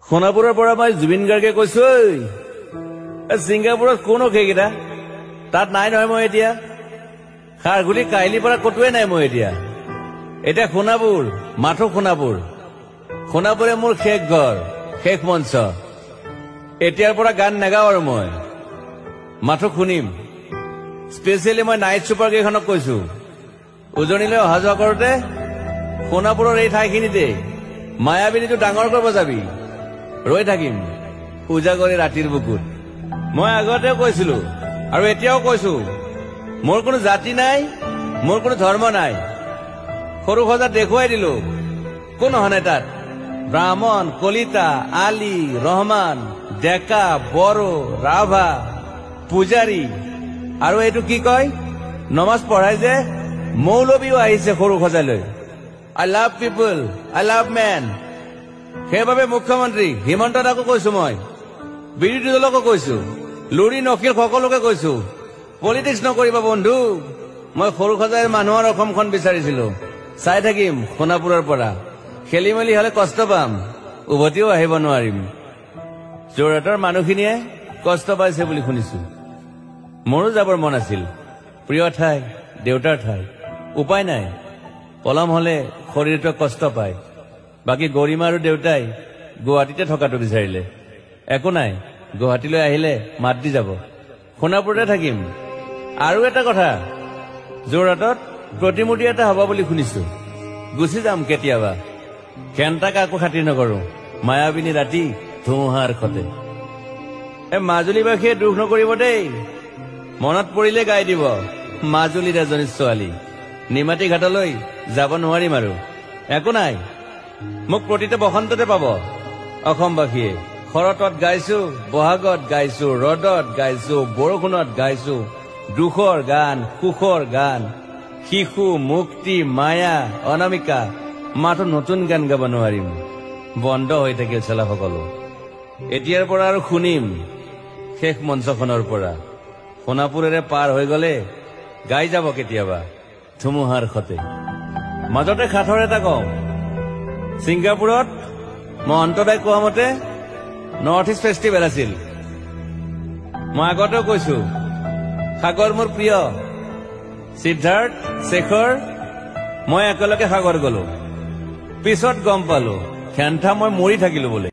সোণাপুৰৰ পৰা মই জুবিন গাৰ্গে কৈছো ছিংগাপুৰত কোন সেইকেইটা তাত নাই নহয় মই এতিয়া খাৰগুলি কাহিলীৰ পৰা কতোৱে নাই মই এতিয়া সোণাপুৰ মাথো সোণাপুৰে মোৰ শেষ ঘৰ শেষ মঞ্চ এতিয়াৰ পৰা গান নাগাওঁ আৰু মই মাথো শুনিম স্পেচিয়েলি মই নাইট ছুপাৰ কেইখনক কৈছো উজনিলৈ অহা যোৱা কৰোতে সোণাপুৰৰ এই ঠাইখিনিতে মায়াবিনীটো ডাঙৰ কৰিব যাবি ৰৈ থাকিম উজাগৰে ৰাতিৰ বুকুত মই আগতেও কৈছিলো আৰু এতিয়াও কৈছো মোৰ কোনো জাতি নাই মোৰ কোনো ধৰ্ম নাই সৰু সজা দেখুৱাই দিলো কোন হনে তাত ব্ৰাহ্মণ কলিতা আলী ৰহমান ডেকা বড়ো ৰাভা পূজাৰী আৰু এইটো কি কয় নমাজ পঢ়াই যে মৌলবীও আহিছে সৰু সজালৈ I love people I love man সেইবাবে মুখ্যমন্ত্ৰী হিমন্ত দাকো কৈছো মই বিৰোধী দলকো কৈছো লুৰি নকিল সকলোকে কৈছো পলিটিক্স নকৰিবা বন্ধু মই সৰু সজাইৰ মানুহৰ অসমখন বিচাৰিছিলো চাই থাকিম সোণাপুৰৰ পৰা খেলি মেলি হলে কষ্ট পাম উভতিও আহিব নোৱাৰিম যোৰহাটৰ মানুহখিনিয়ে কষ্ট পাইছে বুলি শুনিছো মোৰো যাবৰ মন আছিল প্ৰিয় ঠাই দেউতাৰ ঠাই উপায় নাই পলম হলে শৰীৰটোৱে কষ্ট পায় বাকী গৰিমা আৰু দেউতাই গুৱাহাটীতে থকাটো বিচাৰিলে একো নাই গুৱাহাটীলৈ আহিলে মাত দি যাব সোণাপুৰতে থাকিম আৰু এটা কথা যোৰহাটত প্ৰতিমূৰ্তি এটা হ'ব বুলি শুনিছো গুচি যাম কেতিয়াবা কেণ্টাক আকৌ খাতিৰ নকৰো মায়াবিনী ৰাতি ধুমুহাৰ খতে মাজুলীবাসীয়ে দুখ নকৰিব দেই মনত পৰিলে গাই দিব মাজুলীৰ এজনী ছোৱালী নিমাতী ঘাটলৈ যাব নোৱাৰিম আৰু একো নাই মোক প্ৰতিটো বসন্ততে পাব অসমবাসীয়ে শৰতত গাইছো বহাগত গাইছো ৰদত গাইছো বৰষুণত গাইছো দুখৰ গান সুখৰ গান শিশু মুক্তি মায়া অনামিকা মাথো নতুন গান গাব নোৱাৰিম বন্ধ হৈ থাকিল চেলা সকলো এতিয়াৰ পৰা আৰু শুনিম শেষ মঞ্চখনৰ পৰা সোণাপুৰেৰে পাৰ হৈ গলে গাই যাব কেতিয়াবা ধুমুহাৰ খতে মাজতে সাঁথৰ এটা কওঁ ছিংগাপুৰত মই অন্তদাই কোৱা মতে নৰ্থ ইষ্ট ফেষ্টিভেল আছিল মই আগতেও কৈছো সাগৰ মোৰ প্ৰিয় সিদ্ধাৰ্থ শেখৰ মই একেলগে সাগৰ গলো পিছত গম পালো খেন্থা মই মৰি থাকিলো বোলে